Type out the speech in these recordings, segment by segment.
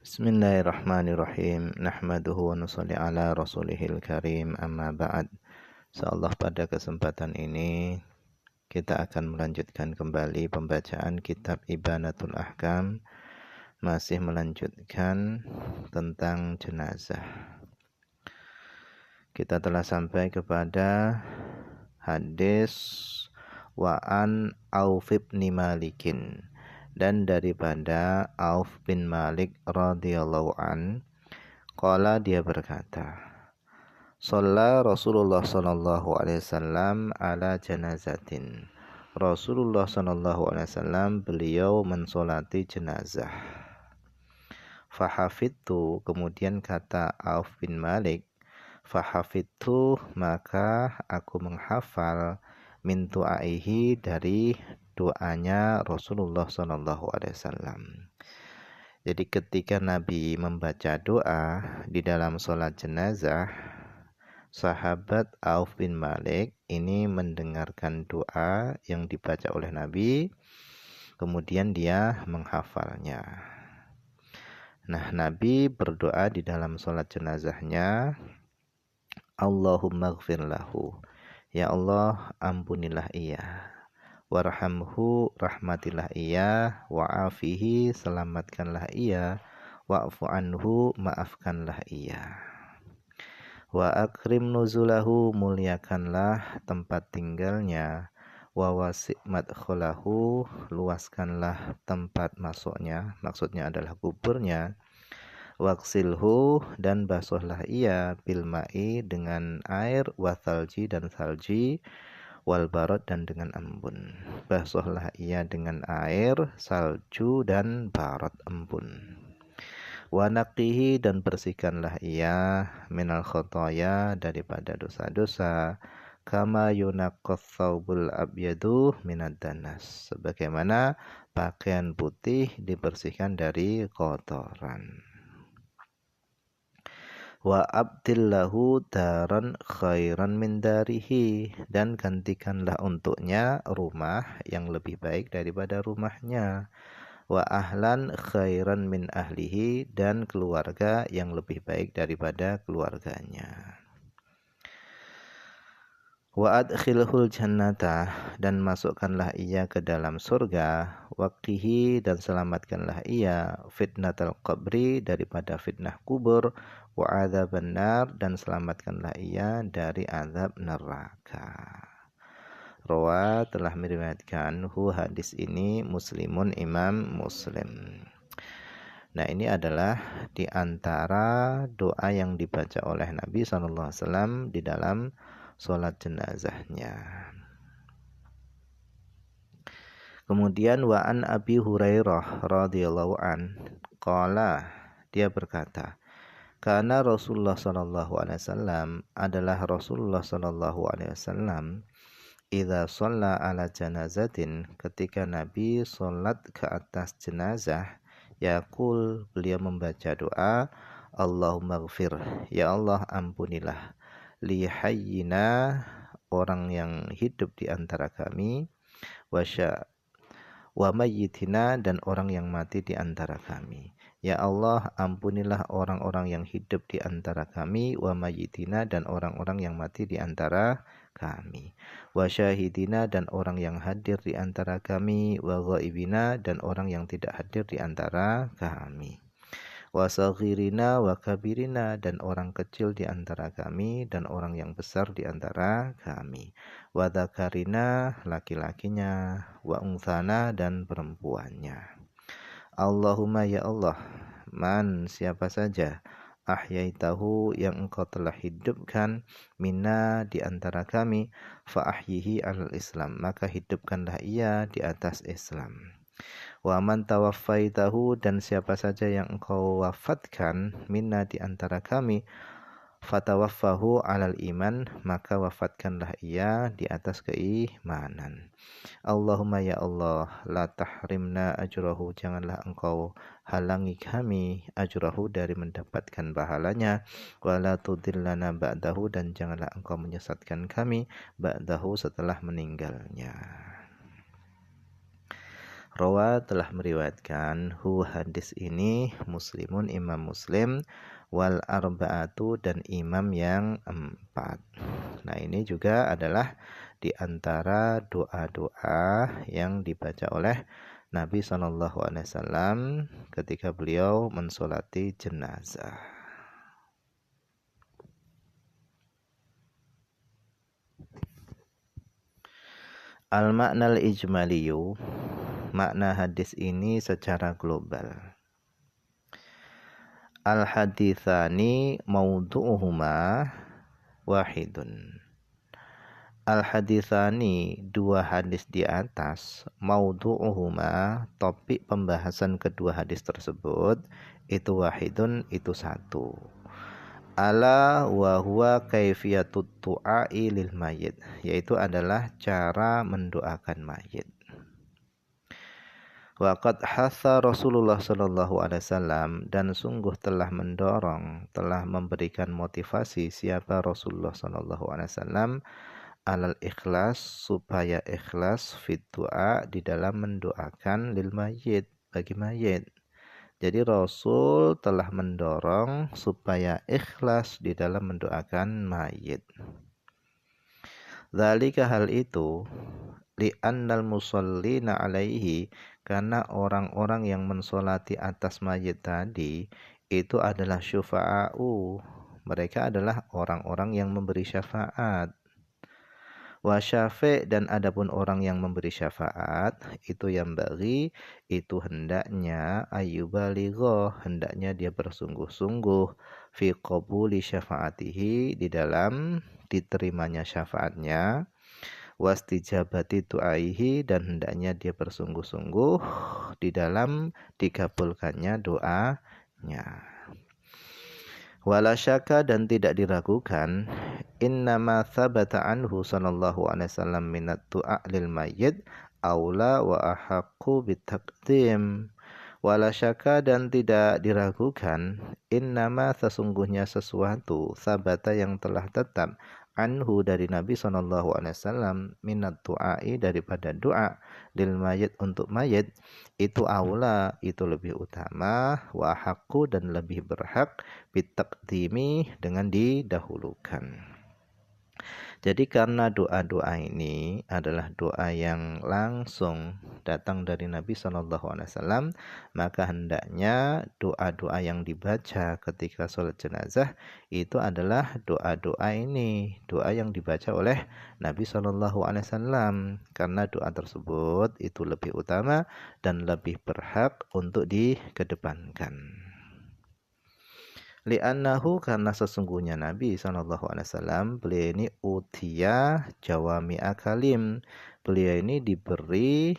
Bismillahirrahmanirrahim. Nahmaduhu wa nusalli ala rasulihil karim. Amma ba'd. Insyaallah pada kesempatan ini kita akan melanjutkan kembali pembacaan kitab Ibanatul Ahkam, masih melanjutkan tentang jenazah. Kita telah sampai kepada hadis wa'an Auf bin Malikin, dan daripada Auf bin Malik radhiyallahu an, qala, dia berkata, shalla Rasulullah sallallahu alaihi wasallam ala janazatin. Rasulullah sallallahu alaihi wasallam beliau mensolati jenazah. Fahafidtu, kemudian kata Auf bin Malik, fahafidtu, maka aku menghafal min du'aihi, dari doanya Rasulullah sallallahu alaihi wasallam. Jadi ketika Nabi membaca doa di dalam sholat jenazah, sahabat Auf bin Malik ini mendengarkan doa yang dibaca oleh Nabi, kemudian dia menghafalnya. Nah, Nabi berdoa di dalam sholat jenazahnya, Allahumma gfir lahu, ya Allah ampunilah ia, warhamhu, rahmatilah ia, wa'afihi, selamatkanlah ia, wa'fu anhu, maafkanlah ia, wa akrim nuzulahu, muliakanlah tempat tinggalnya, wa wasi' madkhalahu, luaskanlah tempat masuknya, maksudnya adalah kuburnya, waksilhu, dan basuhlah ia, bil ma'i, dengan air, wa thalji, dan salji, wal barad, dan dengan embun. Basuhlah ia dengan air, salju, dan barad, embun. Wa naqihi, dan bersihkanlah ia, minal khotoya, daripada dosa-dosa, kama yunaqqas thawbul abyadu minad danas, sebagaimana pakaian putih dibersihkan dari kotoran. Wa abdillahu daran khairan min darihi, dan gantikanlah untuknya rumah yang lebih baik daripada rumahnya. Wa ahlan khairan min ahlihi, dan keluarga yang lebih baik daripada keluarganya. Wa adkhilhul jannata, dan masukkanlah ia ke dalam surga, waqihi, dan selamatkanlah ia, fitnatul qabri, daripada fitnah kubur, wa adzaban nar, dan selamatkanlah ia dari azab neraka. Rawa, telah meriwayatkan hadis ini Muslimun, Imam Muslim. Nah, ini adalah di antara doa yang dibaca oleh Nabi SAW di dalam sholat jenazahnya. Kemudian wa'an Abi Hurairah radhiyallahu an, qala, dia berkata, karena Rasulullah sallallahu alaihi wasallam, adalah Rasulullah sallallahu alaihi wasallam, idza shalla ala janazatin, ketika Nabi sholat ke atas jenazah, yaqul, beliau membaca doa, Allahumma gfir, ya Allah ampunilah, li hayyina, orang yang hidup di antara kami, wa mayyitina, dan orang yang mati di antara kami. Ya Allah ampunilah orang-orang yang hidup di antara kami, wa mayyitina, dan orang-orang yang mati di antara kami, wa syahidina, dan orang yang hadir di antara kami, wa ghaibina, dan orang yang tidak hadir di antara kami, wa saghirina wa kabirina, dan orang kecil di antara kami dan orang yang besar di antara kami, wa dzakarina, laki-lakinya, wa unthana, dan perempuannya. Allahumma, ya Allah, man, siapa saja, ahyaitahu, yang engkau telah hidupkan, minna, di antara kami, fa ahyihi alal Islam, maka hidupkanlah ia di atas Islam. Wa man tawaffaitahu, dan siapa saja yang engkau wafatkan, minna, di antara kami, fatawaffahu alal iman, maka wafatkanlah ia di atas keimanan. Allahumma, ya Allah, la tahrimna ajrahu, janganlah engkau halangi kami, ajrahu, dari mendapatkan pahalanya, wa la tudillana ba'dahu, dan janganlah engkau menyesatkan kami, ba'dahu, setelah meninggalnya. Rawa telah meriwayatkan hadis ini Muslimun Imam Muslim wal arba'atu dan imam yang 4. Nah, ini juga adalah di antara doa-doa yang dibaca oleh Nabi SAW ketika beliau mensolati jenazah. Al-maknal ijmaliyu, makna hadis ini secara global. Al-hadithani maudu'uhuma wahidun. Al-hadithani, dua hadis di atas, maudu'uhuma, topik pembahasan kedua hadis tersebut, itu wahidun, itu satu. Ala wa huwa kaifiyatut du'ai lil mayyit, yaitu adalah cara mendoakan mayit. Waqad hatha Rasulullah sallallahu alaihi wasallam, dan sungguh telah mendorong, telah memberikan motivasi siapa Rasulullah sallallahu alaihi wasallam alal ikhlas, supaya ikhlas fit du'a, di dalam mendoakan lil mayyit, bagi mayit. Jadi Rasul telah mendorong supaya ikhlas di dalam mendoakan mayit. Dzalika, hal itu, li'annal musallina alaihi, karena orang-orang yang mensolati atas mayit tadi itu adalah syufa'u, mereka adalah orang-orang yang memberi syafaat. Wa syafi', dan adapun orang yang memberi syafaat itu yang bagi, itu hendaknya ayyubaligho, hendaknya dia bersungguh-sungguh fi qabuli syafaatihi, di dalam diterimanya syafaatnya, wastijabati du'aihi, dan hendaknya dia bersungguh-sungguh di dalam dikabulkannya doanya. Wala syaka, dan tidak diragukan, innama thabata anhu sallallahu alaihi wasallam minat du'a lil mayyit aula wa ahaqqu bitaqdim. Wala syaka, dan tidak diragukan, innama, sesungguhnya sesuatu, thabata yang telah tetap, anhu dari Nabi sallallahu alaihi wasallam, minat du'ai daripada doa, lil mayyit untuk mayit, itu aula, itu lebih utama, wa haqqu, dan lebih berhak, bitaqdimi, dengan didahulukan. Jadi karena doa-doa ini adalah doa yang langsung datang dari Nabi SAW, maka hendaknya doa-doa yang dibaca ketika sholat jenazah itu adalah doa-doa ini, doa yang dibaca oleh Nabi SAW, karena doa tersebut itu lebih utama dan lebih berhak untuk dikedepankan. Li'annahu, karena sesungguhnya Nabi SAW, beliau ini utia jawami'al kalim, beliau ini diberi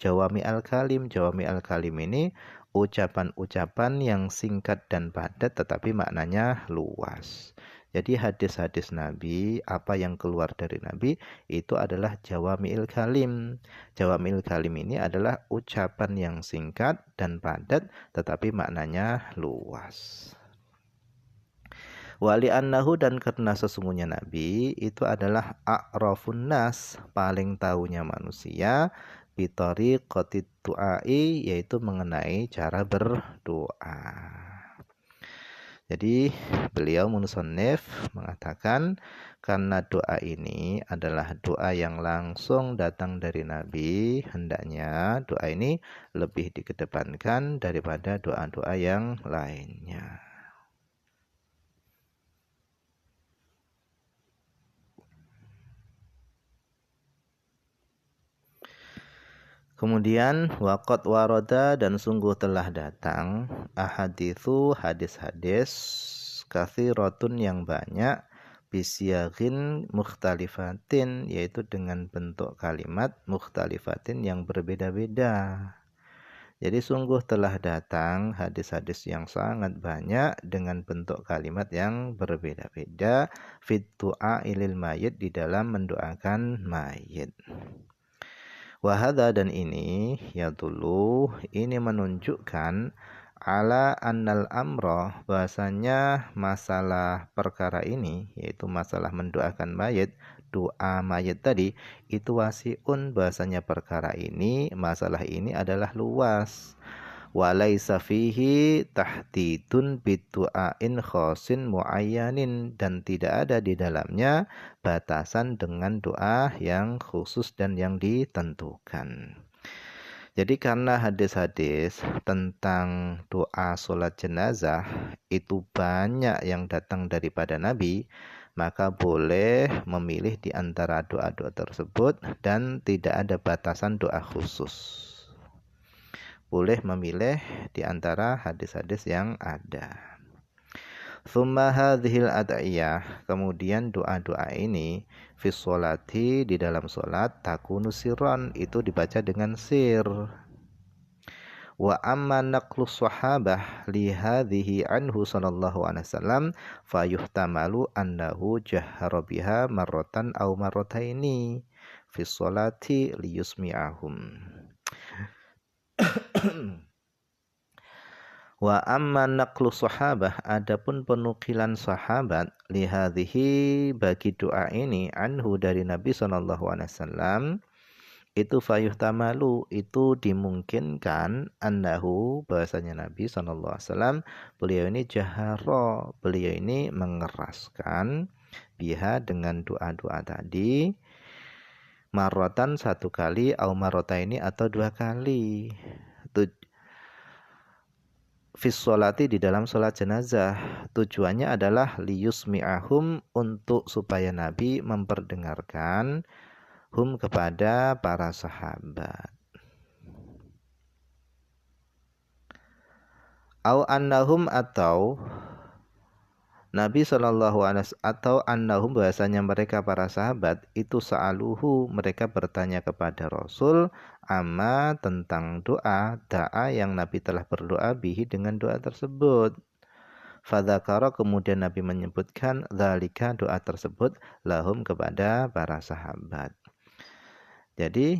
jawami'al kalim. Jawami'al kalim ini ucapan-ucapan yang singkat dan padat tetapi maknanya luas. Jadi hadis-hadis Nabi, apa yang keluar dari Nabi itu adalah jawami'il kalim. Jawami'il kalim ini adalah ucapan yang singkat dan padat tetapi maknanya luas. Wali annahu, dan karena sesungguhnya Nabi itu adalah a'rafun nas, paling tahunya manusia, bitori qotid du'ai, yaitu mengenai cara berdoa. Jadi beliau musannif mengatakan karena doa ini adalah doa yang langsung datang dari Nabi, hendaknya doa ini lebih dikedepankan daripada doa-doa yang lainnya. Kemudian waqad waroda, dan sungguh telah datang, ahaditsu, hadis-hadis, katsiratun yang banyak, bisyaghin mukhtalifatin, yaitu dengan bentuk kalimat mukhtalifatin yang berbeda-beda. Jadi sungguh telah datang hadis-hadis yang sangat banyak dengan bentuk kalimat yang berbeda-beda, fit du'a ilil mayyit, di dalam mendoakan mayit. Wahada, dan ini ya dulu, ini menunjukkan ala annal amra, bahasanya masalah perkara ini, yaitu masalah mendoakan mayit, doa mayit tadi itu wasiun, bahasanya perkara ini, masalah ini adalah luas. Walaisa fihi tahdidun bidu'ain khosin muayyanin, dan tidak ada di dalamnya batasan dengan doa yang khusus dan yang ditentukan. Jadi karena hadis-hadis tentang doa sholat jenazah itu banyak yang datang daripada Nabi, maka boleh memilih di antara doa-doa tersebut dan tidak ada batasan doa khusus. Boleh memilih di antara hadis-hadis yang ada. Tsumma hadhil ad'iyah, kemudian doa-doa ini fi sholati, di dalam sholat, takunu sirran, itu dibaca dengan sir. Wa amma naqlu sahabah li hadhihi anhu sallallahu alaihi wasallam fayuhtamalu annahu jahara biha marratan aw marrataini fi sholati liyusmi'ahum. Wa amma naqlu sahabah, adapun penukilan sahabat, lihadhihi, bagi doa ini, anhu, dari Nabi sallallahu alaihi wasallam, itu fayuhtamalu, itu dimungkinkan, annahu, bahasanya Nabi sallallahu alaihi wasallam, beliau ini jahara, beliau ini mengeraskan biha, dengan doa-doa tadi, marratan, satu kali, au marrataini, atau dua kali. Fis sholati, di dalam sholat jenazah, tujuannya adalah liyusmi'ahum, untuk supaya Nabi memperdengarkan hum, kepada para sahabat. Au annahum, atau Nabi Shallallahu Alaihi Wasallam, atau annahum, bahasanya mereka para sahabat itu sa'aluhu, mereka bertanya kepada Rasul, amma, tentang doa, da'a, yang Nabi telah berdoa bihi, dengan doa tersebut. Fadzakara, kemudian Nabi menyebutkan dzalika, doa tersebut, lahum, kepada para sahabat. Jadi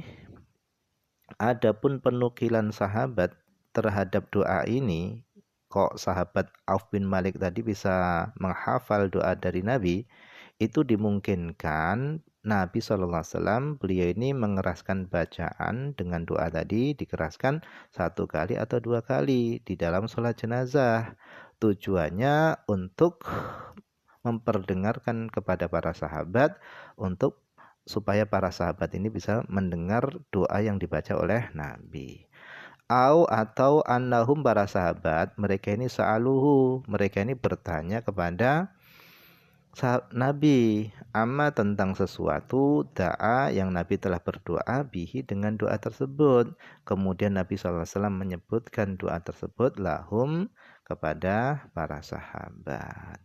adapun penukilan sahabat terhadap doa ini, kok sahabat Auf bin Malik tadi bisa menghafal doa dari Nabi, itu dimungkinkan Nabi SAW, beliau ini mengeraskan bacaan dengan doa tadi, dikeraskan satu kali atau dua kali di dalam sholat jenazah. Tujuannya untuk memperdengarkan kepada para sahabat, untuk supaya para sahabat ini bisa mendengar doa yang dibaca oleh Nabi. Atau annahum, para sahabat, mereka ini sa'aluhu, mereka ini bertanya kepada Nabi, amma, tentang sesuatu, da'a, yang Nabi telah berdoa bihi, dengan doa tersebut. Kemudian Nabi SAW menyebutkan doa tersebut lahum, kepada para sahabat.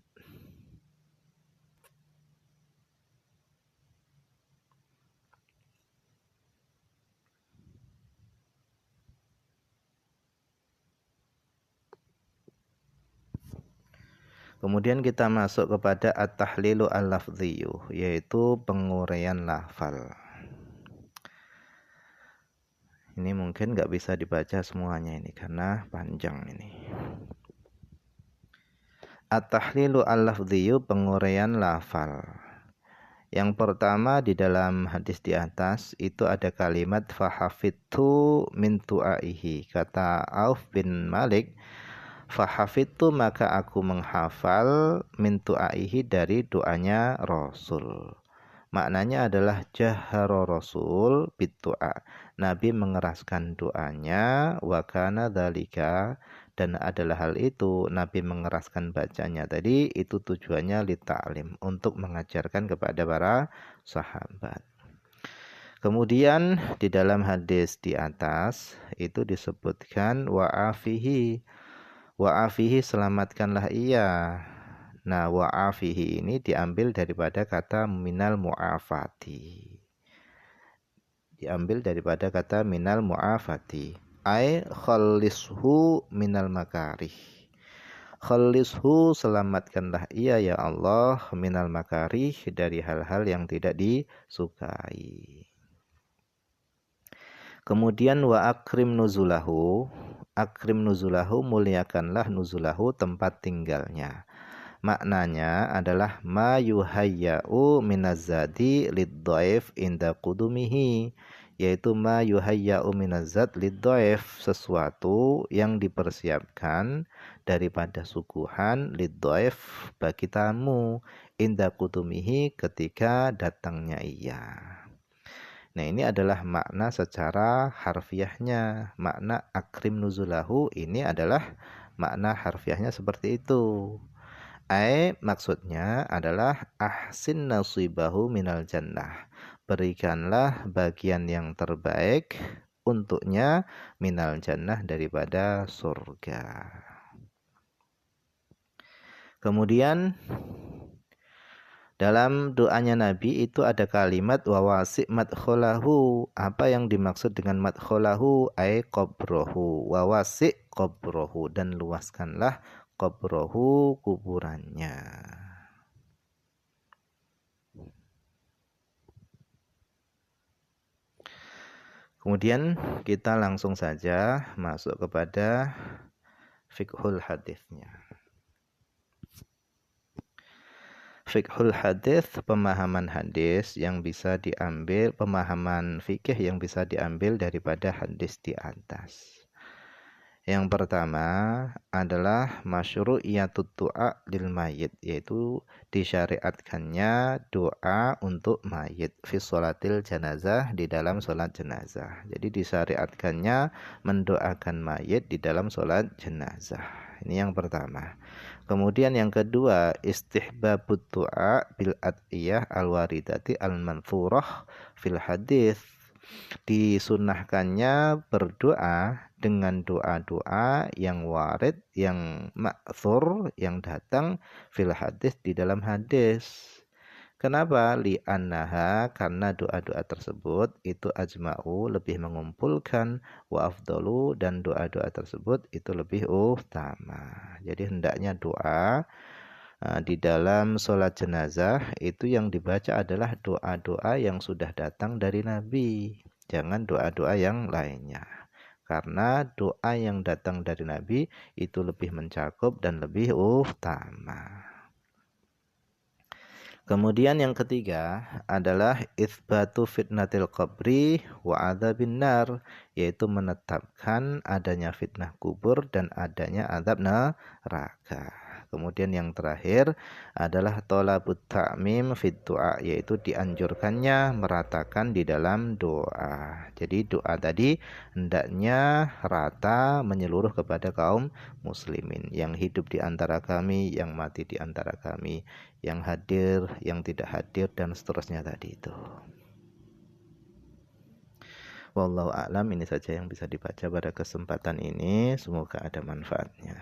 Kemudian kita masuk kepada at-tahlilu al-lafdhiyu, yaitu penguraian lafal. Ini mungkin nggak bisa dibaca semuanya ini karena panjang ini. At-tahlilu al-lafdhiyu, penguraian lafal. Yang pertama, di dalam hadis di atas itu ada kalimat fahafidtu min tu'aihi. Kata Auf bin Malik, fahafidtu, maka aku menghafal, min tu'aihi, dari doanya Rasul. Maknanya adalah jahara Rasul bitu'a, Nabi mengeraskan doanya, wa kana dzalika, dan adalah hal itu, Nabi mengeraskan bacanya tadi, itu tujuannya li ta'lim, untuk mengajarkan kepada para sahabat. Kemudian di dalam hadis di atas itu disebutkan wa'afihi, wa'afihi, selamatkanlah ia. Nah, wa'afihi ini diambil daripada kata minal mu'afati. Diambil daripada kata minal mu'afati. Ai khallishu minal makarih. Khallishu, selamatkanlah ia ya Allah, minal makarih, dari hal-hal yang tidak disukai. Kemudian wa akrim nuzulahu, akrim nuzulahu, muliakanlah nuzulahu, tempat tinggalnya. Maknanya adalah ma yuhayya'u minazadi lid-dhaif inda qudumihi, yaitu ma yuhayya'u minazad lid-dhaif, sesuatu yang dipersiapkan daripada suguhan lid-dhaif bagi tamu inda qudumihi, ketika datangnya ia. Nah, ini adalah makna secara harfiahnya. Makna akrim nuzulahu ini adalah makna harfiahnya seperti itu. Maksudnya adalah ahsin nasibahu minal jannah. Berikanlah bagian yang terbaik untuknya minal jannah, daripada surga. Kemudian dalam doanya Nabi itu ada kalimat wawasi' madkholahu. Apa yang dimaksud dengan madkholahu? Qabrohu. Wawasi' qabrohu, dan luaskanlah qabrohu, kuburannya. Kemudian kita langsung saja masuk kepada fiqhul hadisnya. Fiqhul hadis, pemahaman hadis yang bisa diambil, pemahaman fikih yang bisa diambil daripada hadis di atas. Yang pertama adalah masyru'iyatut du'a lil mayyit, yaitu disyariatkannya doa untuk mayit fi sholatil janazah, di dalam sholat jenazah. Jadi disyariatkannya mendoakan mayit di dalam sholat jenazah. Ini yang pertama. Kemudian yang kedua, istihbabut du'a bil ad'iyah al-waridati al-manthurah fil hadis. Disunahkannya berdoa dengan doa-doa yang warid, yang ma'thur, yang datang fil hadis, di dalam hadis. Kenapa? Li'annaha, karena doa-doa tersebut itu ajma'u, lebih mengumpulkan, wa afdalu, dan doa-doa tersebut itu lebih utama. Jadi hendaknya doa di dalam sholat jenazah itu yang dibaca adalah doa-doa yang sudah datang dari Nabi. Jangan doa-doa yang lainnya. Karena doa yang datang dari Nabi itu lebih mencakup dan lebih utama. Kemudian yang ketiga adalah itsbatu fitnatil qabri wa adzabin nar, yaitu menetapkan adanya fitnah kubur dan adanya azab neraka. Kemudian yang terakhir adalah thalabut ta'mim fid du'a, yaitu dianjurkannya meratakan di dalam doa. Jadi doa tadi hendaknya rata, menyeluruh kepada kaum muslimin yang hidup di antara kami, yang mati di antara kami, yang hadir, yang tidak hadir, dan seterusnya tadi itu. Wallahu a'lam, ini saja yang bisa dibaca pada kesempatan ini. Semoga ada manfaatnya.